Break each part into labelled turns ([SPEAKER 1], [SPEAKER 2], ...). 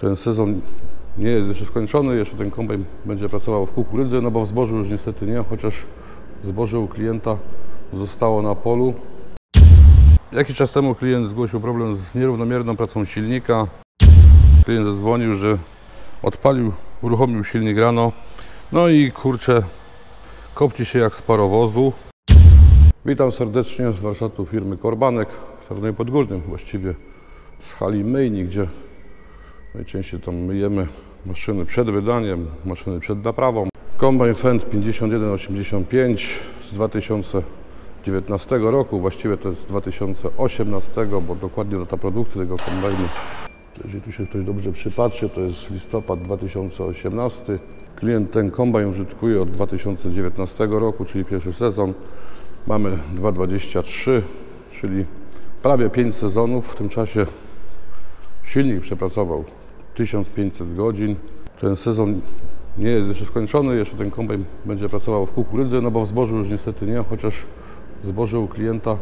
[SPEAKER 1] Ten sezon nie jest jeszcze skończony, jeszcze ten kombajn będzie pracował w kukurydzy, no bo w zbożu już niestety nie, chociaż zboże u klienta zostało na polu. Jakiś czas temu klient zgłosił problem z nierównomierną pracą silnika. Klient zadzwonił, że uruchomił silnik rano, no i kurczę, kopci się jak z parowozu. Witam serdecznie z warsztatu firmy Korbanek w Tarnowie Podgórnym, właściwie z hali myjni, gdzie najczęściej tam myjemy maszyny przed wydaniem, maszyny przed naprawą. Kombajn Fendt 5185 z 2019 roku, właściwie to jest z 2018, bo dokładnie data produkcji tego kombajnu, jeżeli tu się ktoś dobrze przypatrzy, to jest listopad 2018. Klient ten kombajn użytkuje od 2019 roku, czyli pierwszy sezon. Mamy 2,23, czyli prawie 5 sezonów. W tym czasie silnik przepracował 1500 godzin. Ten sezon nie jest jeszcze skończony, jeszcze ten kombajn będzie pracował w kukurydzy, no bo w zbożu już niestety nie, chociaż zboże u klienta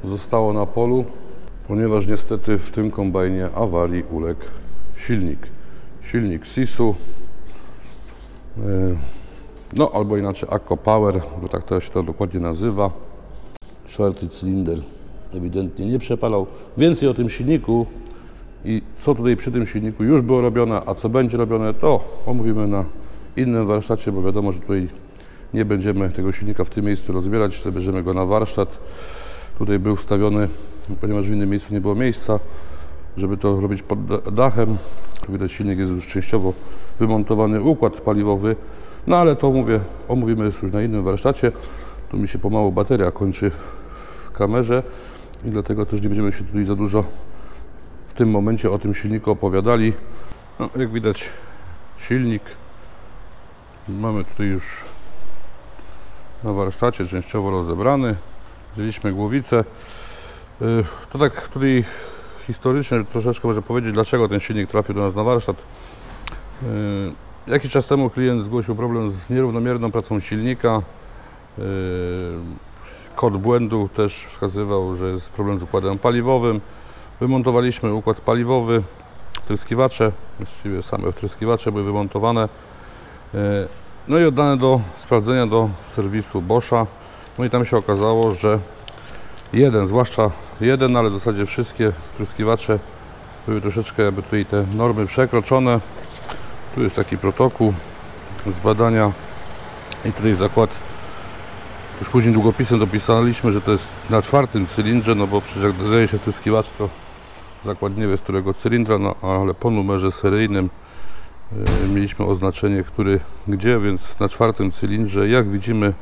[SPEAKER 1] zostało na polu, ponieważ niestety w tym kombajnie awarii uległ silnik Sisu, no albo inaczej Akko Power, bo tak to się to dokładnie nazywa. Czwarty cylinder ewidentnie nie przepalał. Więcej o tym silniku i co tutaj przy tym silniku już było robione, a co będzie robione, to omówimy na innym warsztacie, bo wiadomo, że tutaj nie będziemy tego silnika w tym miejscu rozbierać, zabierzemy go na warsztat. Tutaj był wstawiony, ponieważ w innym miejscu nie było miejsca, żeby to robić pod dachem. Tu widać, silnik jest już częściowo wymontowany, układ paliwowy, no ale to omówimy już na innym warsztacie. Tu mi się pomału bateria kończy w kamerze i dlatego też nie będziemy się tutaj za dużo w tym momencie o tym silniku opowiadali. No, jak widać, silnik mamy tutaj już na warsztacie częściowo rozebrany. Wzięliśmy głowicę. To tak tutaj historycznie troszeczkę może powiedzieć, dlaczego ten silnik trafił do nas na warsztat. Jakiś czas temu klient zgłosił problem z nierównomierną pracą silnika. Kod błędu też wskazywał, że jest problem z układem paliwowym. Wymontowaliśmy układ paliwowy, wtryskiwacze, właściwie same wtryskiwacze były wymontowane. No i oddane do sprawdzenia do serwisu Boscha. No i tam się okazało, że zwłaszcza jeden, ale w zasadzie wszystkie wtryskiwacze były troszeczkę jakby tutaj te normy przekroczone. Tu jest taki protokół z badania i tutaj zakład. Już później długopisem dopisaliśmy, że to jest na 4. cylindrze, no bo przecież jak dodaje się wtryskiwacz, to zakład nie wie z którego cylindra, no ale po numerze seryjnym mieliśmy oznaczenie, który gdzie, więc na 4. cylindrze, jak widzimy,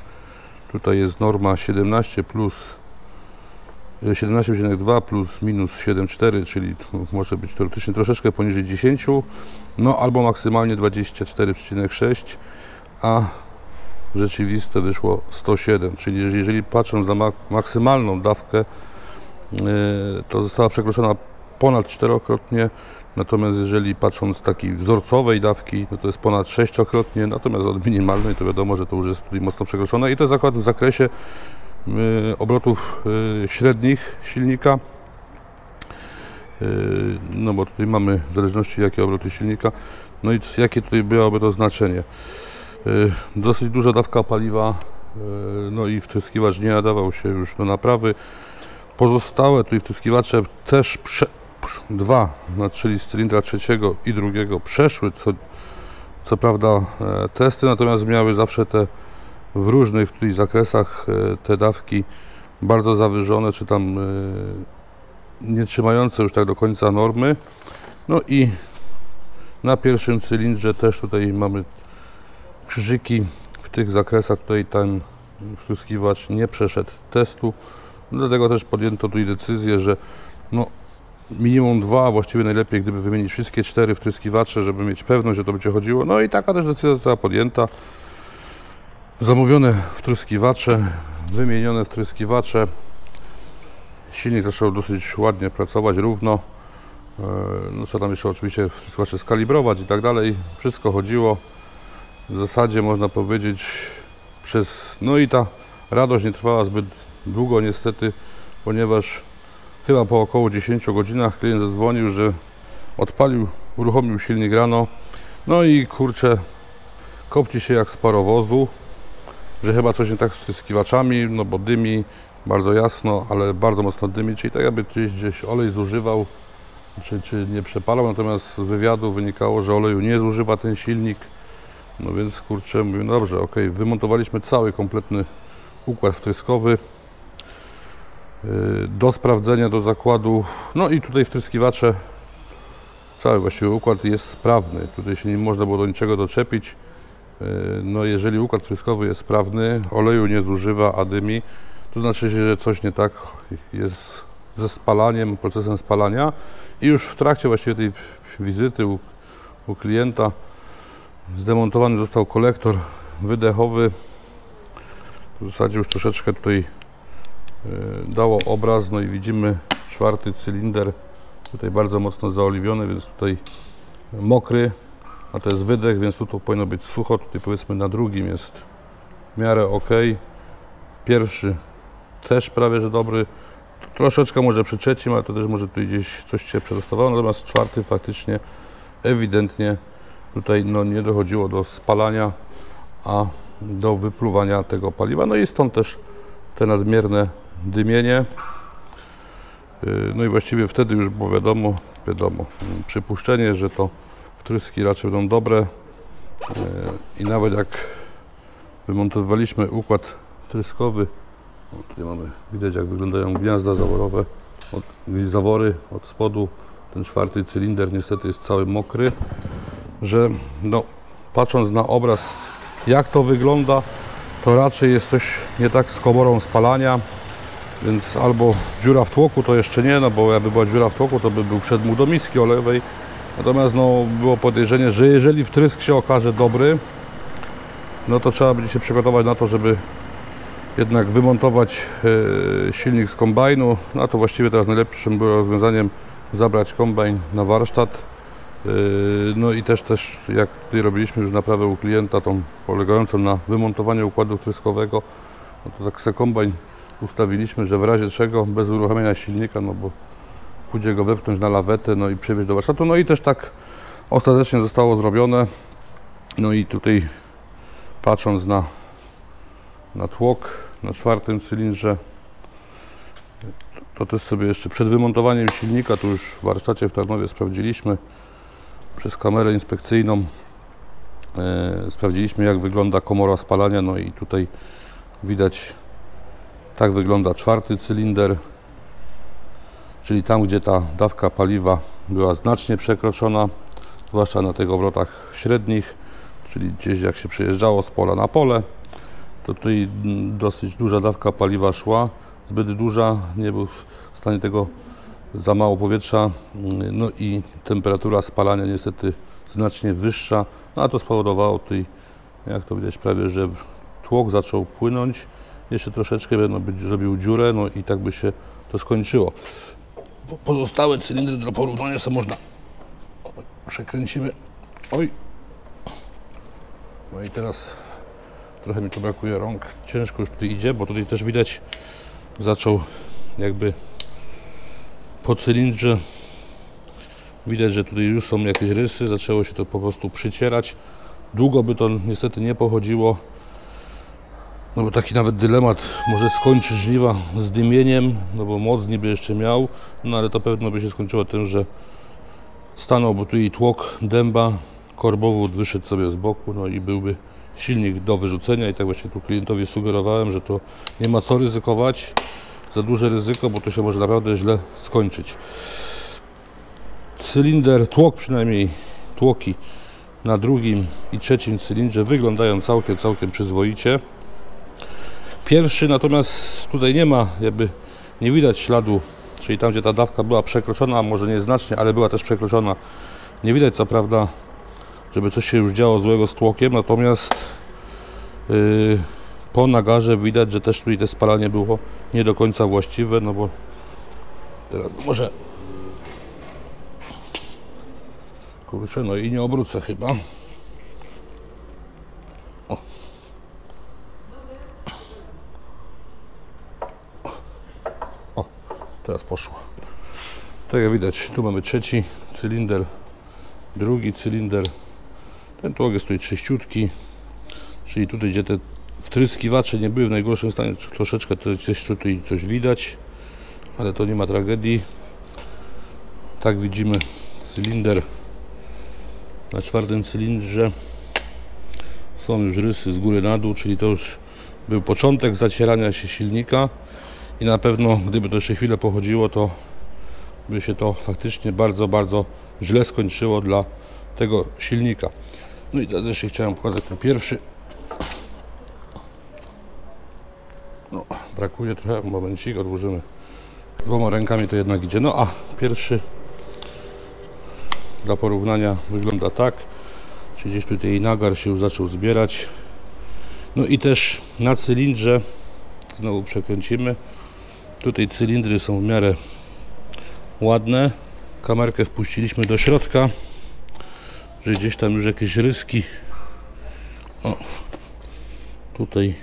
[SPEAKER 1] tutaj jest norma 17,2 plus minus 7,4, czyli może być teoretycznie troszeczkę poniżej 10, no albo maksymalnie 24,6, a rzeczywiste wyszło 107, czyli jeżeli patrząc na maksymalną dawkę, to została przekroczona ponad 4-krotnie, natomiast jeżeli patrząc z takiej wzorcowej dawki, no to jest ponad 6-krotnie, natomiast od minimalnej to wiadomo, że to już jest tutaj mocno przekroczone i to jest akurat w zakresie obrotów średnich silnika, no bo tutaj mamy w zależności jakie obroty silnika, no i jakie tutaj byłoby to znaczenie. Dosyć duża dawka paliwa, no i wtryskiwacz nie nadawał się już do naprawy. Pozostałe tutaj wtryskiwacze też dwa, czyli z cylindra trzeciego i drugiego przeszły co prawda testy, natomiast miały zawsze te w różnych tutaj zakresach te dawki bardzo zawyżone, czy tam nie trzymające już tak do końca normy. No i na 1. cylindrze też tutaj mamy krzyżyki w tych zakresach. Tutaj ten wtryskiwacz nie przeszedł testu, dlatego też podjęto tutaj decyzję, że no minimum 2, a właściwie najlepiej gdyby wymienić wszystkie 4 wtryskiwacze, żeby mieć pewność, że to będzie chodziło. No i taka też decyzja została podjęta. Zamówione wtryskiwacze, wymienione wtryskiwacze. Silnik zaczął dosyć ładnie pracować, równo. No trzeba tam jeszcze oczywiście wtryskiwacze skalibrować i tak dalej. Wszystko chodziło. W zasadzie można powiedzieć no i ta radość nie trwała zbyt długo niestety, ponieważ chyba po około 10 godzinach klient zadzwonił, że odpalił, uruchomił silnik rano, no i kurczę, kopci się jak z parowozu, że chyba coś nie tak z wtryskiwaczami, no bo dymi, bardzo jasno, ale bardzo mocno dymi, czyli tak jakby gdzieś olej zużywał, czy nie przepalał, natomiast z wywiadu wynikało, że oleju nie zużywa ten silnik. No więc kurczę, mówię, no dobrze, ok, wymontowaliśmy cały kompletny układ wtryskowy do sprawdzenia, do zakładu, no i tutaj wtryskiwacze, cały właściwie układ jest sprawny, tutaj się nie można było do niczego doczepić. No jeżeli układ wtryskowy jest sprawny, oleju nie zużywa, a dymi, to znaczy się, że coś nie tak jest ze spalaniem, procesem spalania i już w trakcie właściwie tej wizyty u klienta zdemontowany został kolektor wydechowy. W zasadzie już troszeczkę tutaj dało obraz, no i widzimy 4. cylinder, tutaj bardzo mocno zaoliwiony, więc tutaj mokry, a to jest wydech, więc tu powinno być sucho, tutaj powiedzmy na drugim jest w miarę ok. Pierwszy też prawie że dobry, troszeczkę może przy trzecim, ale to też może tu gdzieś coś się przedostawało, natomiast 4. faktycznie ewidentnie tutaj no, nie dochodziło do spalania, a do wypluwania tego paliwa, no i stąd też te nadmierne dymienie. No i właściwie wtedy już było wiadomo, przypuszczenie, że to wtryski raczej będą dobre i nawet jak wymontowaliśmy układ wtryskowy, tutaj mamy, widać jak wyglądają gniazda zaworowe, zawory od spodu, ten 4. cylinder niestety jest cały mokry, że no, patrząc na obraz jak to wygląda, to raczej jest coś nie tak z komorą spalania, więc albo dziura w tłoku to jeszcze nie, no bo jakby była dziura w tłoku, to by był przedmuł do miski olejowej, natomiast no, było podejrzenie, że jeżeli wtrysk się okaże dobry, no to trzeba będzie się przygotować na to, żeby jednak wymontować silnik z kombajnu, no to właściwie teraz najlepszym było rozwiązaniem zabrać kombajn na warsztat. No i też jak tutaj robiliśmy już naprawę u klienta, tą polegającą na wymontowaniu układu wtryskowego, no to tak se kombajn ustawiliśmy, że w razie czego bez uruchomienia silnika, no bo pójdzie go wepchnąć na lawetę, no i przywieźć do warsztatu, no i też tak ostatecznie zostało zrobione. No i tutaj patrząc na tłok na 4. cylindrze, to też sobie jeszcze przed wymontowaniem silnika, tu już w warsztacie w Tarnowie sprawdziliśmy przez kamerę inspekcyjną, sprawdziliśmy jak wygląda komora spalania, no i tutaj widać, tak wygląda 4. cylinder, czyli tam gdzie ta dawka paliwa była znacznie przekroczona, zwłaszcza na tych obrotach średnich, czyli gdzieś jak się przejeżdżało z pola na pole, to tutaj dosyć duża dawka paliwa szła, zbyt duża, nie był w stanie tego, za mało powietrza, no i temperatura spalania niestety znacznie wyższa, no a to spowodowało tutaj, jak to widać prawie, że tłok zaczął płynąć, jeszcze troszeczkę zrobił dziurę, no i tak by się to skończyło. Pozostałe cylindry do porównania sobie można, przekręcimy, oj, no i teraz trochę mi tu brakuje rąk, ciężko już tutaj idzie, bo tutaj też widać, zaczął jakby po cylindrze, widać, że tutaj już są jakieś rysy, zaczęło się to po prostu przycierać. Długo by to niestety nie pochodziło, no bo taki nawet dylemat, może skończyć żniwa z dymieniem, no bo moc niby jeszcze miał, no ale to pewno by się skończyło tym, że stanąłby tu i tłok, dęba, korbowód wyszedł sobie z boku, no i byłby silnik do wyrzucenia i tak właśnie tu klientowi sugerowałem, że to nie ma co ryzykować, za duże ryzyko, bo to się może naprawdę źle skończyć. Cylinder, tłok przynajmniej, tłoki na 2. i 3. cylindrze wyglądają całkiem przyzwoicie. 1. natomiast tutaj nie ma, jakby nie widać śladu, czyli tam gdzie ta dawka była przekroczona, może nieznacznie, ale była też przekroczona, nie widać co prawda, żeby coś się już działo złego z tłokiem, natomiast po nagarze widać, że też tutaj to spalanie było nie do końca właściwe, no bo teraz może, kurczę, no i nie obrócę chyba. O, teraz poszło. Tak jak widać, tu mamy trzeci cylinder, drugi cylinder. Ten tłok jest tutaj czyściutki, czyli tutaj, gdzie te wtryskiwacze nie były w najgorszym stanie, troszeczkę to gdzieś tutaj coś widać, ale to nie ma tragedii. Tak widzimy cylinder na czwartym cylindrze. Są już rysy z góry na dół, czyli to już był początek zacierania się silnika i na pewno, gdyby to jeszcze chwilę pochodziło, to by się to faktycznie bardzo, bardzo źle skończyło dla tego silnika. No i teraz jeszcze chciałem pokazać ten pierwszy. No, brakuje trochę, momencik, odłożymy. Dwoma rękami to jednak idzie. No a pierwszy dla porównania wygląda tak. Czyli gdzieś tutaj nagar się już zaczął zbierać. No i też na cylindrze znowu przekręcimy. Tutaj cylindry są w miarę ładne. Kamerkę wpuściliśmy do środka, że gdzieś tam już jakieś ryski. O, tutaj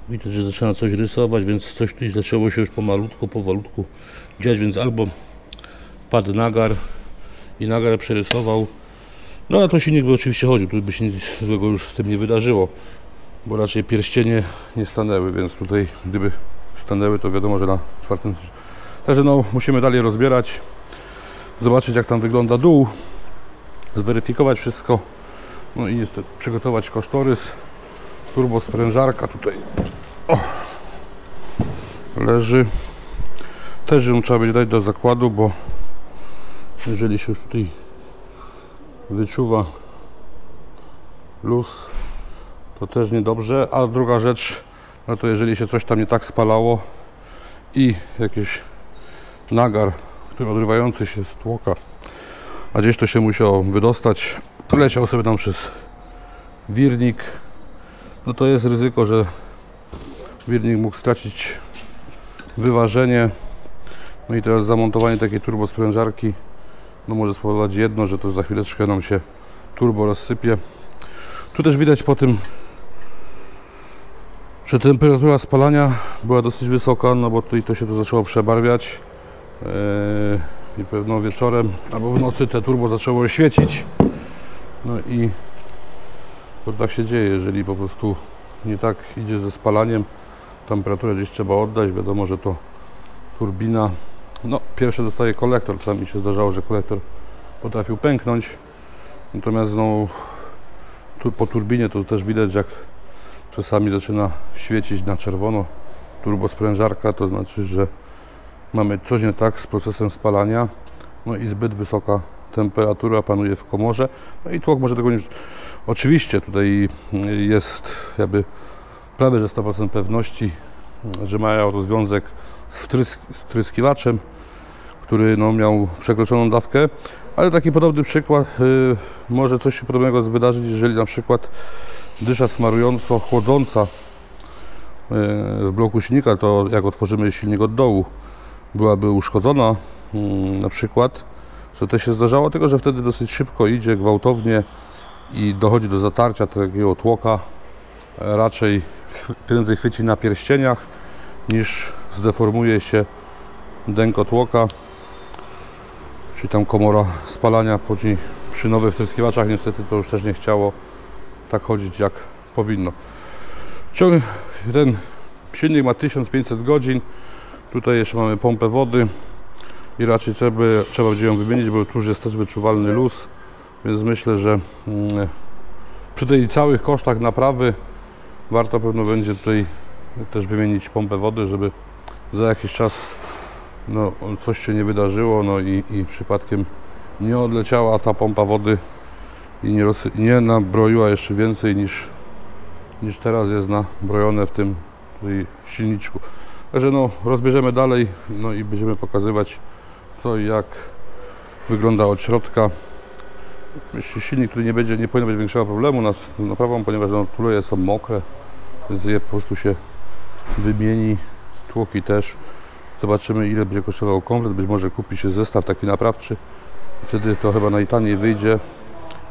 [SPEAKER 1] widać, że zaczyna coś rysować, więc coś tutaj zaczęło się już powolutku dziać, więc albo wpadł nagar i nagar przerysował. No a to silnik by oczywiście chodził, tu by się nic złego już z tym nie wydarzyło, bo raczej pierścienie nie stanęły, więc tutaj gdyby stanęły, to wiadomo, że na czwartym. Także no, musimy dalej rozbierać, zobaczyć jak tam wygląda dół, zweryfikować wszystko, no i niestety przygotować kosztorys. Turbosprężarka tutaj leży, też ją trzeba będzie dać do zakładu, bo jeżeli się już tutaj wyczuwa luz, to też niedobrze. A druga rzecz, no to jeżeli się coś tam nie tak spalało i jakiś nagar, który odrywający się z tłoka, a gdzieś to się musiało wydostać, leciał sobie tam przez wirnik, no to jest ryzyko, że wirnik mógł stracić wyważenie. No i teraz zamontowanie takiej turbosprężarki no może spowodować jedno, że to za chwileczkę nam się turbo rozsypie. Tu też widać po tym, że temperatura spalania była dosyć wysoka, no bo tutaj to się to zaczęło przebarwiać i pewno wieczorem albo w nocy te turbo zaczęło świecić. No i to tak się dzieje, jeżeli po prostu nie tak idzie ze spalaniem, temperaturę gdzieś trzeba oddać, wiadomo, że to turbina. No, pierwsze dostaje kolektor, czasami się zdarzało, że kolektor potrafił pęknąć, natomiast no, tu po turbinie to też widać, jak czasami zaczyna świecić na czerwono turbosprężarka, to znaczy, że mamy coś nie tak z procesem spalania, no i zbyt wysoka temperatura panuje w komorze, no i tłok może tego nie. Oczywiście tutaj jest jakby prawie że 100% pewności, że mają rozwiązek z wtryskiwaczem, który no, miał przekroczoną dawkę, ale taki podobny przykład, może coś się podobnego wydarzyć, jeżeli na przykład dysza smarująco chłodząca w bloku silnika, to jak otworzymy silnik od dołu, byłaby uszkodzona na przykład, to też się zdarzało, tylko że wtedy dosyć szybko idzie, gwałtownie i dochodzi do zatarcia takiego tłoka, raczej prędzej chwyci na pierścieniach niż zdeformuje się dęko tłoka, czyli tam komora spalania. Później przy nowych wtryskiwaczach niestety to już też nie chciało tak chodzić jak powinno. Ten silnik ma 1500 godzin, tutaj jeszcze mamy pompę wody i raczej trzeba będzie ją wymienić, bo tu już jest też wyczuwalny luz, więc myślę, że przy tej całych kosztach naprawy warto pewno będzie tutaj też wymienić pompę wody, żeby za jakiś czas no, coś się nie wydarzyło, no i przypadkiem nie odleciała ta pompa wody i nie nabroiła jeszcze więcej niż teraz jest nabrojone w tym tutaj silniczku. Także no, rozbierzemy dalej, no i będziemy pokazywać co i jak wygląda od środka. Myślę, silnik, który nie powinno być większego problemu z naprawą, ponieważ no, tuleje są mokre, więc je po prostu się wymieni, tłoki też. Zobaczymy, ile będzie kosztował komplet, być może kupi się zestaw taki naprawczy. Wtedy to chyba najtaniej wyjdzie,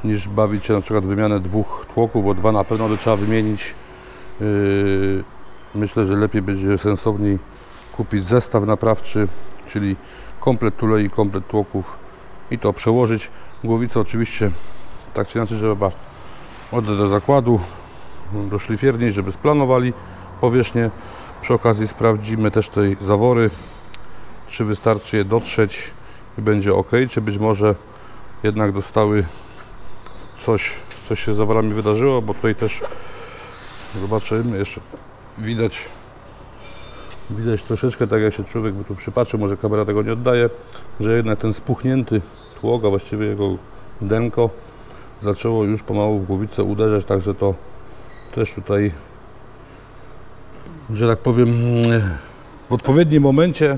[SPEAKER 1] niż bawić się na przykład wymianę dwóch tłoków, bo dwa na pewno trzeba wymienić. Myślę, że lepiej będzie sensowniej kupić zestaw naprawczy, czyli komplet tulei, komplet tłoków i to przełożyć. Głowicę oczywiście tak czy inaczej trzeba oddać do zakładu, do szlifierni, żeby splanowali powierzchnię. Przy okazji sprawdzimy też tej zawory, czy wystarczy je dotrzeć i będzie ok, czy być może jednak dostały coś się z zaworami wydarzyło, bo tutaj też zobaczymy, jeszcze widać troszeczkę, tak jak się człowiek by tu przypatrzył, może kamera tego nie oddaje, że jednak ten spuchnięty tłok, a właściwie jego denko zaczęło już pomału w głowicę uderzać, także to też tutaj, że tak powiem, w odpowiednim momencie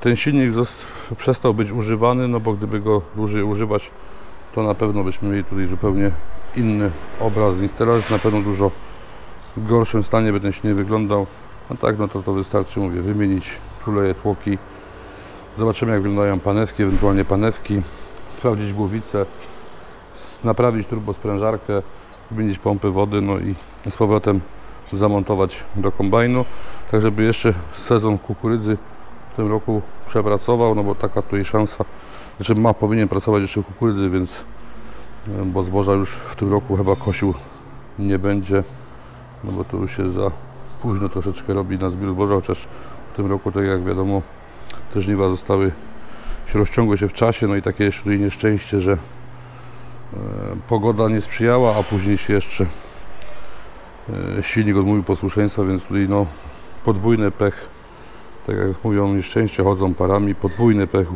[SPEAKER 1] ten silnik przestał być używany, no bo gdyby go dłużej używać, to na pewno byśmy mieli tutaj zupełnie inny obraz z instalacji, na pewno dużo w gorszym stanie by ten silnik wyglądał. A tak, no to wystarczy, mówię, wymienić tuleje, tłoki. Zobaczymy, jak wyglądają panewki, ewentualnie panewki, sprawdzić głowicę, naprawić turbosprężarkę, wymienić pompy wody, no i z powrotem zamontować do kombajnu, tak żeby jeszcze sezon kukurydzy w tym roku przepracował, no bo taka tutaj szansa, znaczy powinien pracować jeszcze w kukurydzy, więc bo zboża już w tym roku chyba kosił nie będzie, no bo to już się za późno troszeczkę robi na zbiór zboża, chociaż w tym roku, tak jak wiadomo, te żniwa rozciągły się w czasie, no i takie jeszcze tutaj nieszczęście, że pogoda nie sprzyjała, a później się jeszcze silnik odmówił posłuszeństwa, więc tutaj no podwójny pech, tak jak mówią, nieszczęście chodzą parami, podwójny pech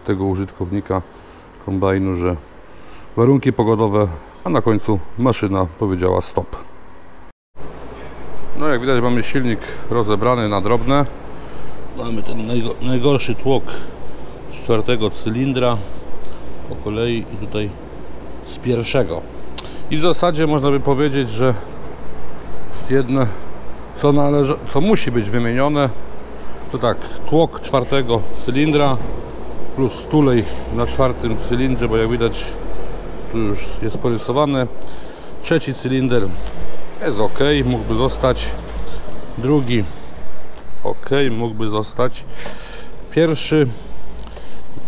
[SPEAKER 1] tego użytkownika kombajnu, że warunki pogodowe, a na końcu maszyna powiedziała stop. No jak widać, mamy silnik rozebrany na drobne. Mamy ten najgorszy tłok z 4. cylindra po kolei i tutaj z 1. I w zasadzie można by powiedzieć, że jedne co musi być wymienione, to tak, tłok 4. cylindra plus tulej na 4. cylindrze, bo jak widać tu już jest porysowane. 3. cylinder jest ok, mógłby zostać. 2. ok, mógłby zostać. 1.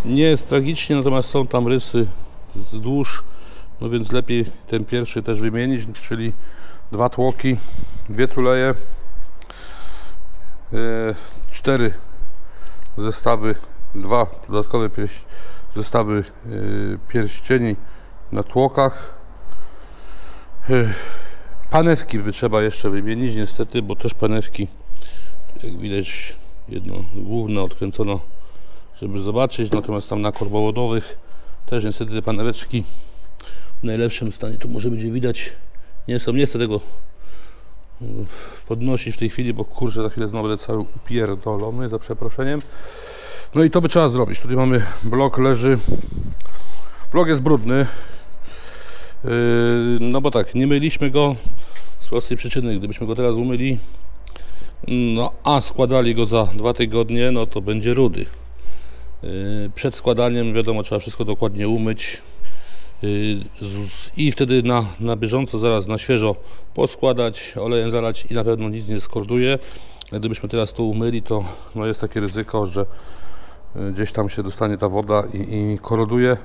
[SPEAKER 1] nie jest tragicznie, natomiast są tam rysy wzdłuż, no więc lepiej ten 1. też wymienić, czyli 2 tłoki, 2 tuleje, 4 zestawy, 2 dodatkowe zestawy pierścieni na tłokach. Panewki by trzeba jeszcze wymienić niestety, bo też panewki, jak widać, jedno główne odkręcono, żeby zobaczyć, natomiast tam na korbowodowych też niestety te paneweczki w najlepszym stanie, tu może będzie widać, nie są, nie chcę tego podnosić w tej chwili, bo kurczę, za chwilę znowu będę cały upierdolony, za przeproszeniem. No i to by trzeba zrobić. Tutaj mamy blok, leży, blok jest brudny, no bo tak, nie myliśmy go z prostej przyczyny. Gdybyśmy go teraz umyli, no a składali go za 2 tygodnie, no to będzie rudy. Przed składaniem, wiadomo, trzeba wszystko dokładnie umyć i wtedy na bieżąco, zaraz na świeżo poskładać, olejem zalać i na pewno nic nie skorduje. Gdybyśmy teraz to umyli, to no jest takie ryzyko, że gdzieś tam się dostanie ta woda i koroduje,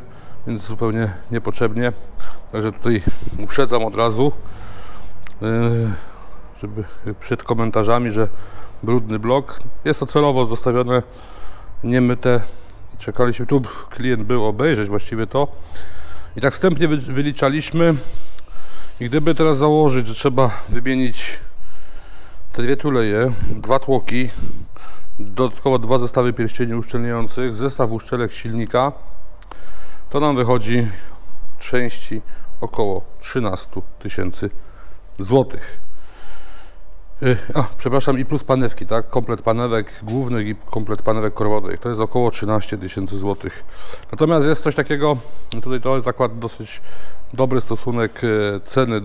[SPEAKER 1] więc zupełnie niepotrzebnie. Także tutaj uprzedzam od razu, żeby przed komentarzami, że brudny blok. Jest to celowo zostawione niemyte. Czekaliśmy, tu klient był obejrzeć właściwie to i tak wstępnie wyliczaliśmy i gdyby teraz założyć, że trzeba wymienić te 2 tuleje, 2 tłoki, dodatkowo 2 zestawy pierścieni uszczelniających, zestaw uszczelek silnika, to nam wychodzi części około 13 000 złotych. Przepraszam, i plus panewki, tak? Komplet panewek głównych i komplet panewek korbowych. To jest około 13 000 złotych. Natomiast jest coś takiego, tutaj to zakład dosyć dobry stosunek ceny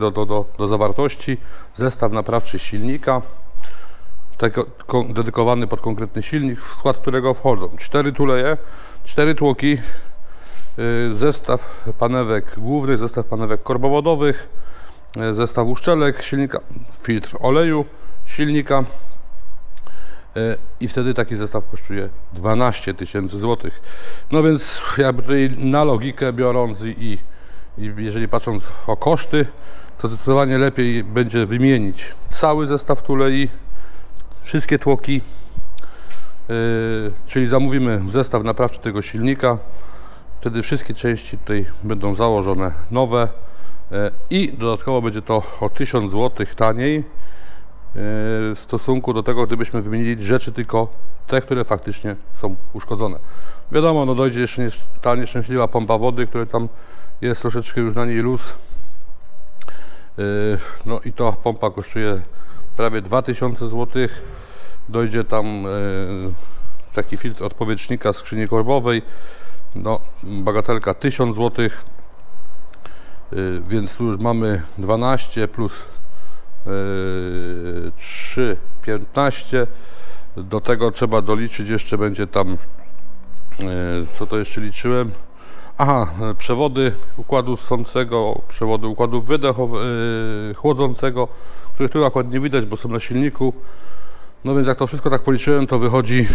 [SPEAKER 1] do zawartości. Zestaw naprawczy silnika, dedykowany pod konkretny silnik, w skład którego wchodzą 4 tuleje, 4 tłoki, zestaw panewek głównych, zestaw panewek korbowodowych, zestaw uszczelek silnika, filtr oleju silnika, i wtedy taki zestaw kosztuje 12 tysięcy złotych. No więc jakby tutaj na logikę biorąc i jeżeli patrząc o koszty, to zdecydowanie lepiej będzie wymienić cały zestaw tulei, wszystkie tłoki, czyli zamówimy zestaw naprawczy tego silnika, wtedy wszystkie części tutaj będą założone nowe i dodatkowo będzie to o 1000 zł taniej w stosunku do tego, gdybyśmy wymienili rzeczy tylko te, które faktycznie są uszkodzone. Wiadomo, no dojdzie jeszcze ta nieszczęśliwa pompa wody, która tam jest troszeczkę już na niej luz. No i to pompa kosztuje prawie 2000 zł. Dojdzie tam taki filtr od powietrznika skrzyni korbowej, no bagatelka 1000 zł, więc tu już mamy 12 plus 3, 15. Do tego trzeba doliczyć, jeszcze będzie tam, co to jeszcze liczyłem? Aha, przewody układu ssącego, przewody układu chłodzącego, których tu akurat nie widać, bo są na silniku. No więc jak to wszystko tak policzyłem, to wychodzi,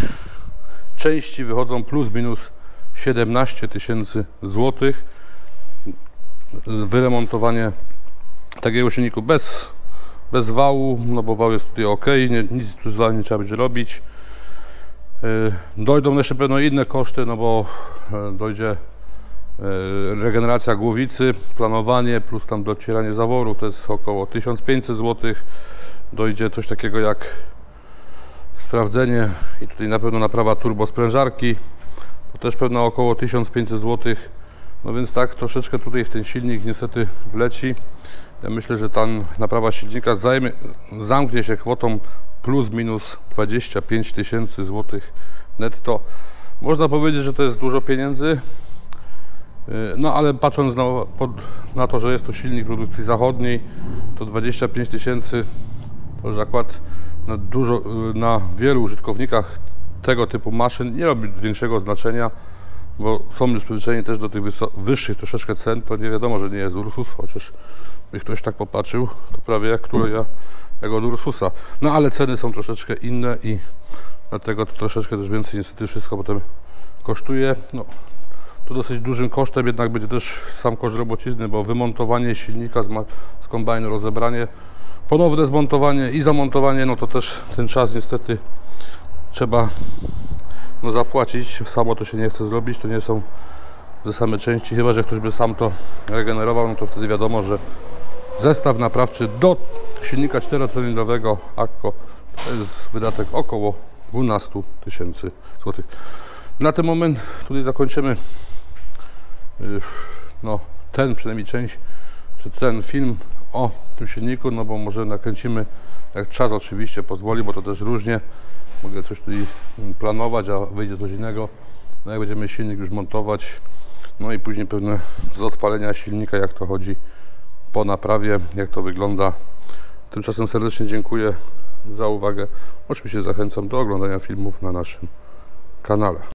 [SPEAKER 1] części wychodzą plus minus 17 tysięcy złotych. Wyremontowanie takiego silniku bez wału, no bo wał jest tutaj ok, nic tu z wałem nie trzeba będzie robić. Dojdą jeszcze pewno inne koszty, no bo dojdzie regeneracja głowicy, planowanie plus tam docieranie zaworu, to jest około 1500 zł. Dojdzie coś takiego jak sprawdzenie i tutaj na pewno naprawa turbosprężarki, to też pewno około 1500 zł. No więc tak troszeczkę tutaj w ten silnik niestety wleci. Ja myślę, że ta naprawa silnika zamknie się kwotą plus minus 25 tysięcy złotych netto. Można powiedzieć, że to jest dużo pieniędzy, no ale patrząc na to, że jest to silnik produkcji zachodniej, to 25 tysięcy to już akurat na wielu użytkownikach tego typu maszyn nie robi większego znaczenia, bo są już przyzwyczajeni też do tych wyższych troszeczkę cen. To nie wiadomo, że nie jest Ursus, chociaż by ktoś tak popatrzył, to prawie jak od Ursusa. No ale ceny są troszeczkę inne i dlatego to troszeczkę też więcej niestety wszystko potem kosztuje. No, to dosyć dużym kosztem jednak będzie też sam koszt robocizny, bo wymontowanie silnika z kombajnu, rozebranie, ponowne zmontowanie i zamontowanie, no to też ten czas niestety trzeba zapłacić. Samo to się nie chce zrobić, to nie są te same części, chyba że ktoś by sam to regenerował, no to wtedy wiadomo, że zestaw naprawczy do silnika 4-cylindrowego Akko to jest wydatek około 12 tysięcy złotych. Na ten moment tutaj zakończymy ten przynajmniej część, czy ten film o tym silniku, no bo może nakręcimy, jak czas oczywiście pozwoli, bo to też różnie. Mogę coś tutaj planować, a wyjdzie coś innego. No jak będziemy silnik już montować, no i później pewne z odpalenia silnika, jak to chodzi po naprawie, jak to wygląda. Tymczasem serdecznie dziękuję za uwagę. Oczywiście zachęcam do oglądania filmów na naszym kanale.